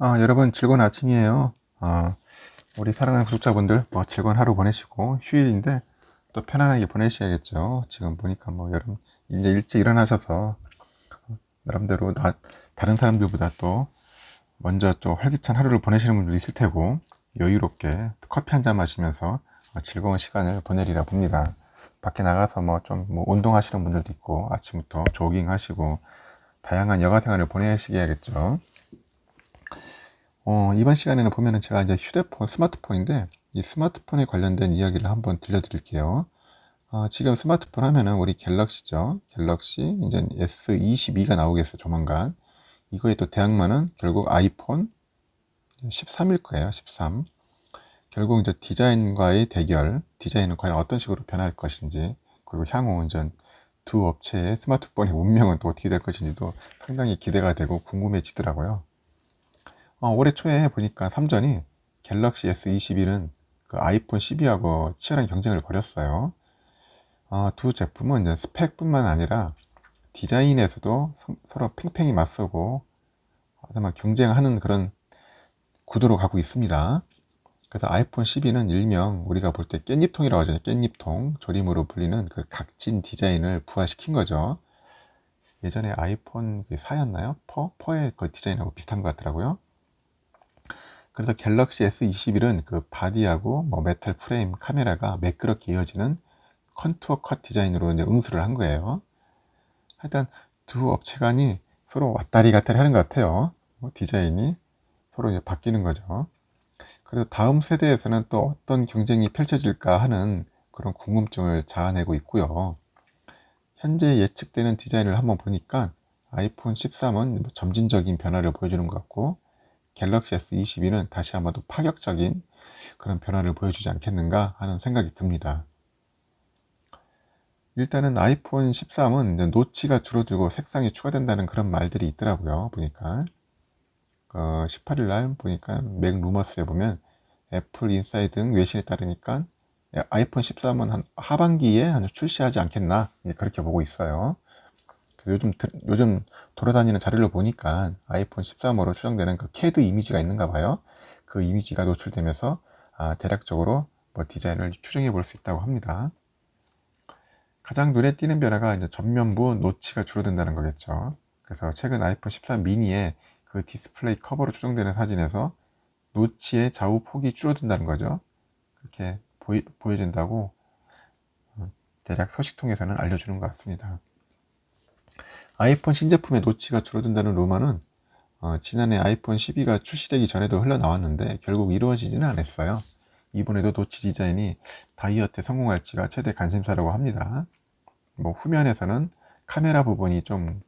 여러분 즐거운 아침이에요. 우리 사랑하는 구독자분들 즐거운 하루 보내시고 휴일인데 또 편안하게 보내셔야겠죠. 지금 보니까 여러분 이제 일찍 일어나셔서 나름대로 다른 사람들보다 또 먼저 또 활기찬 하루를 보내시는 분도 있을 테고 여유롭게 커피 한 잔 마시면서 즐거운 시간을 보내리라 봅니다. 밖에 나가서 좀 운동하시는 분들도 있고 아침부터 조깅하시고 다양한 여가 생활을 보내시겠죠. 이번 시간에는 보면은 제가 이제 스마트폰인데, 이 스마트폰에 관련된 이야기를 한번 들려드릴게요. 지금 스마트폰 하면은 우리 갤럭시죠. 갤럭시, 이제 S22가 나오겠어요, 조만간. 이거의 또 대항마는 결국 아이폰 13일 거예요, 13. 결국 이제 디자인과의 대결, 디자인은 과연 어떤 식으로 변할 것인지, 그리고 향후 이제 두 업체의 스마트폰의 운명은 또 어떻게 될 것인지도 상당히 기대가 되고 궁금해지더라고요. 올해 초에 보니까 삼전이 갤럭시 S21은 그 아이폰 12하고 치열한 경쟁을 벌였어요. 두 제품은 이제 스펙뿐만 아니라 디자인에서도 서로 팽팽히 맞서고 하지만 경쟁하는 그런 구도로 가고 있습니다. 그래서 아이폰 12는 일명 우리가 볼 때 깻잎통이라고 하잖아요. 깻잎통, 조림으로 불리는 그 각진 디자인을 부활시킨 거죠. 예전에 아이폰 4였나요? 퍼의 그 디자인하고 비슷한 것 같더라고요. 그래서 갤럭시 S21은 그 바디하고 메탈 프레임 카메라가 매끄럽게 이어지는 컨투어 컷 디자인으로 이제 응수를 한 거예요. 하여튼 두 업체 간이 서로 왔다리 갔다리 하는 것 같아요. 디자인이 서로 이제 바뀌는 거죠. 그래서 다음 세대에서는 또 어떤 경쟁이 펼쳐질까 하는 그런 궁금증을 자아내고 있고요. 현재 예측되는 디자인을 한번 보니까 아이폰 13은 점진적인 변화를 보여주는 것 같고, 갤럭시 S22는 다시 한번 더 파격적인 그런 변화를 보여주지 않겠는가 하는 생각이 듭니다. 일단은 아이폰 13은 노치가 줄어들고 색상이 추가된다는 그런 말들이 있더라고요. 보니까 18일 날 보니까 맥 루머스에 보면 애플 인사이드 등 외신에 따르니까 아이폰 13은 한 하반기에 출시하지 않겠나 그렇게 보고 있어요. 요즘 돌아다니는 자료를 보니까 아이폰 13으로 추정되는 그 캐드 이미지가 있는가 봐요. 그 이미지가 노출되면서 대략적으로 디자인을 추정해 볼 수 있다고 합니다. 가장 눈에 띄는 변화가 이제 전면부 노치가 줄어든다는 거겠죠. 그래서 최근 아이폰 13 미니의 그 디스플레이 커버로 추정되는 사진에서 노치의 좌우 폭이 줄어든다는 거죠. 그렇게 보여진다고 대략 서식통에서는 알려주는 것 같습니다. 아이폰 신제품의 노치가 줄어든다는 루머는 지난해 아이폰 12가 출시되기 전에도 흘러나왔는데 결국 이루어지지는 않았어요. 이번에도 노치 디자인이 다이어트에 성공할지가 최대 관심사라고 합니다. 후면에서는 카메라 부분이 좀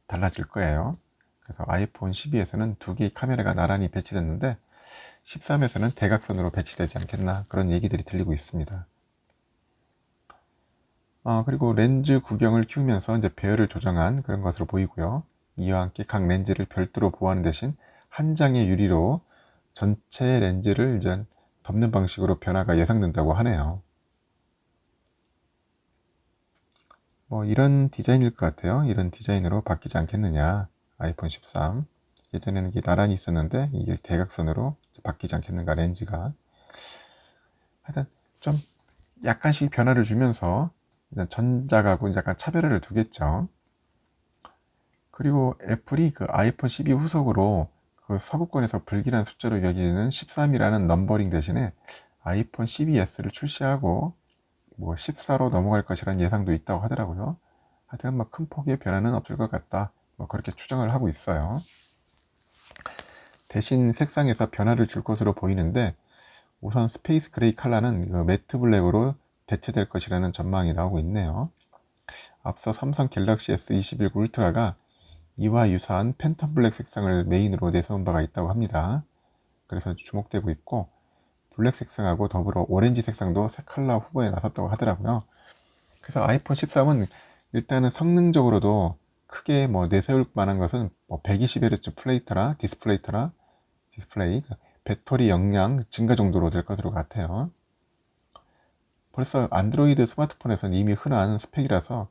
달라질 거예요. 그래서 아이폰 12에서는 두 개의 카메라가 나란히 배치됐는데 13에서는 대각선으로 배치되지 않겠나 그런 얘기들이 들리고 있습니다. 그리고 렌즈 구경을 키우면서 이제 배열을 조정한 그런 것으로 보이고요. 이와 함께 각 렌즈를 별도로 보호하는 대신 한 장의 유리로 전체 렌즈를 이제 덮는 방식으로 변화가 예상된다고 하네요. 이런 디자인일 것 같아요. 이런 디자인으로 바뀌지 않겠느냐. 아이폰 13. 예전에는 이게 나란히 있었는데 이게 대각선으로 바뀌지 않겠는가, 렌즈가. 하여튼 좀 약간씩 변화를 주면서 전작하고 약간 차별화를 두겠죠. 그리고 애플이 그 아이폰 12 후속으로 그 서구권에서 불길한 숫자로 여기는 13이라는 넘버링 대신에 아이폰 12s를 출시하고 14로 넘어갈 것이라는 예상도 있다고 하더라고요. 하여튼 큰 폭의 변화는 없을 것 같다. 그렇게 추정을 하고 있어요. 대신 색상에서 변화를 줄 것으로 보이는데 우선 스페이스 그레이 컬러는 그 매트 블랙으로 대체될 것이라는 전망이 나오고 있네요. 앞서 삼성 갤럭시 S21 울트라가 이와 유사한 팬텀 블랙 색상을 메인으로 내세운 바가 있다고 합니다. 그래서 주목되고 있고 블랙 색상하고 더불어 오렌지 색상도 새 컬러 후보에 나섰다고 하더라고요. 그래서 아이폰 13은 일단은 성능적으로도 크게 내세울 만한 것은 120Hz 디스플레이 배터리 용량 증가 정도로 될 것으로 같아요. 벌써 안드로이드 스마트폰에서는 이미 흔한 스펙이라서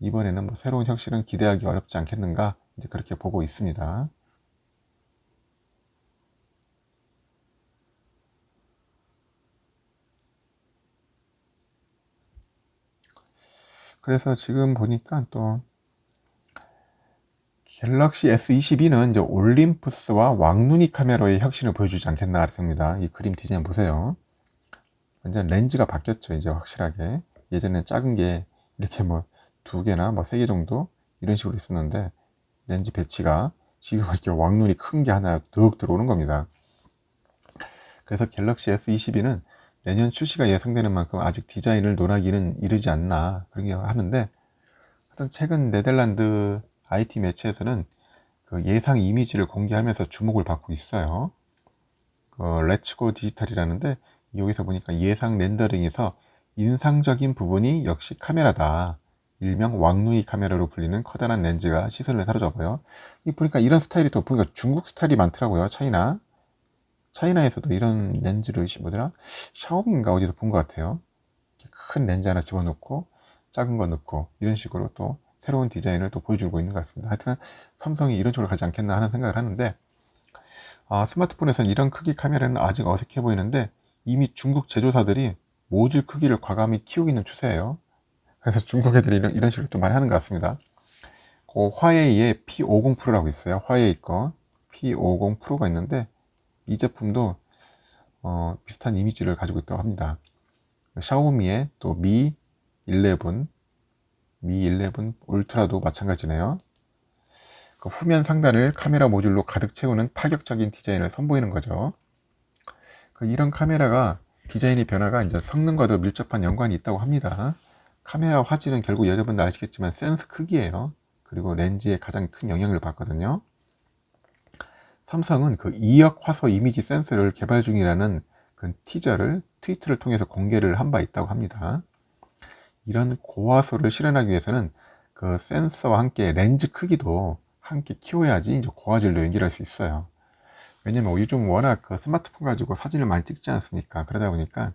이번에는 새로운 혁신은 기대하기 어렵지 않겠는가 그렇게 보고 있습니다. 그래서 지금 보니까 또 갤럭시 S22는 이제 올림푸스와 왕눈이 카메라의 혁신을 보여주지 않겠나 싶습니다. 이 그림 디자인 보세요. 완전 렌즈가 바뀌었죠. 이제 확실하게. 예전엔 작은 게 이렇게 뭐 2개나 뭐 3개 정도 이런 식으로 있었는데 렌즈 배치가 지금 이렇게 왕눈이 큰 게 하나 더욱 들어오는 겁니다. 그래서 갤럭시 S22는 내년 출시가 예상되는 만큼 아직 디자인을 논하기는 이르지 않나 그런 게 하는데, 하여튼 최근 네덜란드 IT 매체에서는 그 예상 이미지를 공개하면서 주목을 받고 있어요. 렛츠고 디지털이라는데 여기서 보니까 예상 렌더링에서 인상적인 부분이 역시 카메라다. 일명 왕누이 카메라로 불리는 커다란 렌즈가 시선을 사로잡아요. 보니까 이런 스타일이 또 보니까 중국 스타일이 많더라고요. 차이나에서도 이런 렌즈를 뭐더라? 샤오미인가 어디서 본 것 같아요. 큰 렌즈 하나 집어넣고 작은 거 넣고 이런 식으로 또 새로운 디자인을 또 보여주고 있는 것 같습니다. 하여튼 삼성이 이런 쪽으로 가지 않겠나 하는 생각을 하는데, 스마트폰에서는 이런 크기 카메라는 아직 어색해 보이는데 이미 중국 제조사들이 모듈 크기를 과감히 키우고 있는 추세예요. 그래서 중국 애들이 이런 식으로 또 많이 하는 것 같습니다. 그 화웨이의 P50 프로라고 있어요. 화웨이 거 P50 프로가 있는데 이 제품도 비슷한 이미지를 가지고 있다고 합니다. 샤오미의 또 미 11 울트라도 마찬가지네요. 그 후면 상단을 카메라 모듈로 가득 채우는 파격적인 디자인을 선보이는 거죠. 이런 카메라가 디자인의 변화가 이제 성능과도 밀접한 연관이 있다고 합니다. 카메라 화질은 결국 여러분도 아시겠지만 센스 크기예요. 그리고 렌즈에 가장 큰 영향을 받거든요. 삼성은 그 2억 화소 이미지 센서를 개발 중이라는 그 티저를 트위터를 통해서 공개를 한 바 있다고 합니다. 이런 고화소를 실현하기 위해서는 그 센서와 함께 렌즈 크기도 함께 키워야지 이제 고화질로 연결할 수 있어요. 왜냐면 요즘 워낙 그 스마트폰 가지고 사진을 많이 찍지 않습니까? 그러다 보니까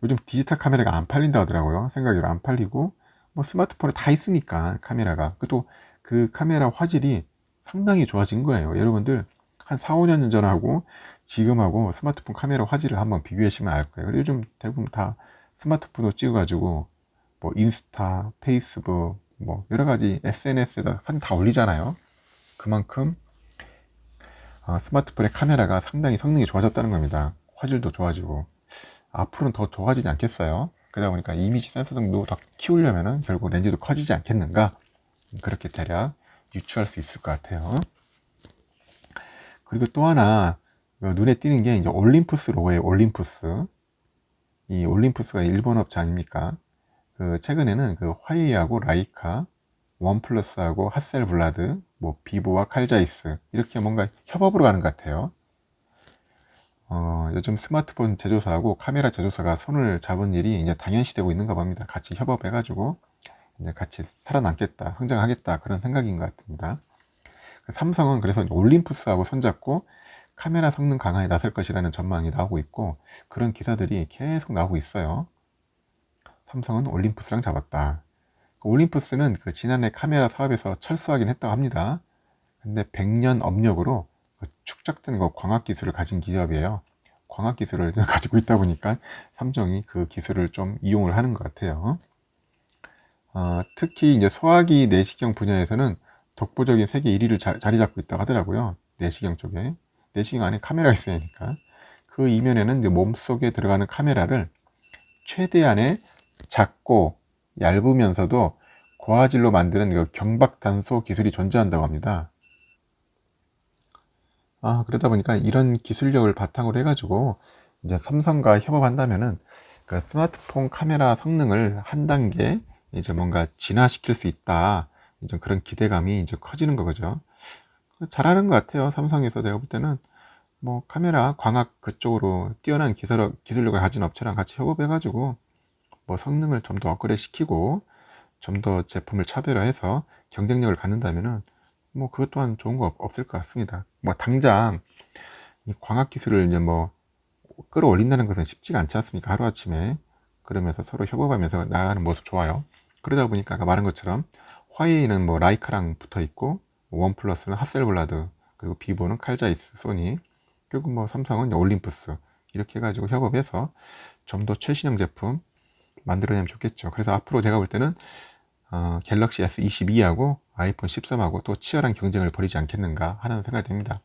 요즘 디지털 카메라가 안 팔린다 하더라고요. 생각으로 안 팔리고, 뭐 스마트폰에 다 있으니까 카메라가. 또 그 카메라 화질이 상당히 좋아진 거예요. 여러분들 한 4, 5년 전하고 지금하고 스마트폰 카메라 화질을 한번 비교하시면 알 거예요. 요즘 대부분 다 스마트폰으로 찍어가지고 뭐 인스타, 페이스북, 뭐 여러 가지 SNS에다 사진 다 올리잖아요. 그만큼 스마트폰의 카메라가 상당히 성능이 좋아졌다는 겁니다. 화질도 좋아지고. 앞으로는 더 좋아지지 않겠어요? 그러다 보니까 이미지 센서 정도 더 키우려면은 결국 렌즈도 커지지 않겠는가? 그렇게 대략 유추할 수 있을 것 같아요. 그리고 또 하나 눈에 띄는 게 이제 올림푸스 로고예요. 올림푸스. 이 올림푸스가 일본 업체 아닙니까? 최근에는 그 화웨이하고 라이카, 원플러스하고 하셀블라드, 뭐 비보와 칼자이스 이렇게 뭔가 협업으로 가는 것 같아요. 요즘 스마트폰 제조사하고 카메라 제조사가 손을 잡은 일이 이제 당연시되고 있는가 봅니다. 같이 협업해가지고 이제 같이 살아남겠다, 성장하겠다 그런 생각인 것 같습니다. 삼성은 그래서 올림푸스하고 손잡고 카메라 성능 강화에 나설 것이라는 전망이 나오고 있고 그런 기사들이 계속 나오고 있어요. 삼성은 올림푸스랑 잡았다. 올림푸스는 그 지난해 카메라 사업에서 철수하긴 했다고 합니다. 근데 100년 업력으로 축적된 광학 기술을 가진 기업이에요. 광학 기술을 가지고 있다 보니까 삼성이 그 기술을 좀 이용을 하는 것 같아요. 특히 이제 소화기 내시경 분야에서는 독보적인 세계 1위를 자리 잡고 있다고 하더라고요. 내시경 쪽에. 내시경 안에 카메라가 있어야 하니까. 그 이면에는 이제 몸속에 들어가는 카메라를 최대한의 작고 얇으면서도 고화질로 만드는 그 경박단소 기술이 존재한다고 합니다. 그러다 보니까 이런 기술력을 바탕으로 해가지고 이제 삼성과 협업한다면은 그 스마트폰 카메라 성능을 한 단계 이제 뭔가 진화시킬 수 있다. 이제 그런 기대감이 이제 커지는 거죠. 잘하는 것 같아요. 삼성에서 내가 볼 때는 뭐 카메라 광학 그쪽으로 뛰어난 기술력을 가진 업체랑 같이 협업해가지고 뭐 성능을 좀 더 업그레이드 시키고 좀 더 제품을 차별화해서 경쟁력을 갖는다면은 뭐 그것 또한 좋은 거 없을 것 같습니다. 뭐 당장 이 광학 기술을 이제 뭐 끌어올린다는 것은 쉽지가 않지 않습니까? 하루아침에. 그러면서 서로 협업하면서 나아가는 모습 좋아요. 그러다 보니까 아까 말한 것처럼 화웨이는 뭐 라이카랑 붙어 있고 원플러스는 하셀블라드 그리고 비보는 칼자이스, 소니 그리고 뭐 삼성은 올림푸스 이렇게 해가지고 협업해서 좀 더 최신형 제품 만들어내면 좋겠죠. 그래서 앞으로 제가 볼 때는 갤럭시 S22하고 아이폰 13하고 또 치열한 경쟁을 벌이지 않겠는가 하는 생각이 듭니다.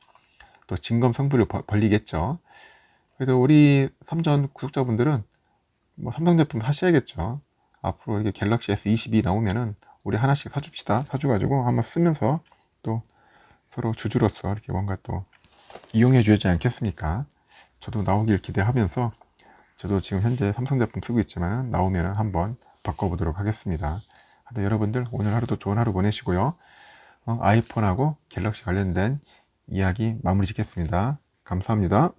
또 진검 승부를 벌리겠죠. 그래도 우리 삼전 구독자분들은 뭐 삼성 제품 사셔야겠죠. 앞으로 이게 갤럭시 S22 나오면은 우리 하나씩 사줍시다. 사줘가지고 한번 쓰면서 또 서로 주주로서 이렇게 뭔가 또 이용해 주지 않겠습니까? 저도 나오길 기대하면서 저도 지금 현재 삼성 제품 쓰고 있지만 나오면 한번 바꿔보도록 하겠습니다. 하여튼 여러분들 오늘 하루도 좋은 하루 보내시고요. 아이폰하고 갤럭시 관련된 이야기 마무리 짓겠습니다. 감사합니다.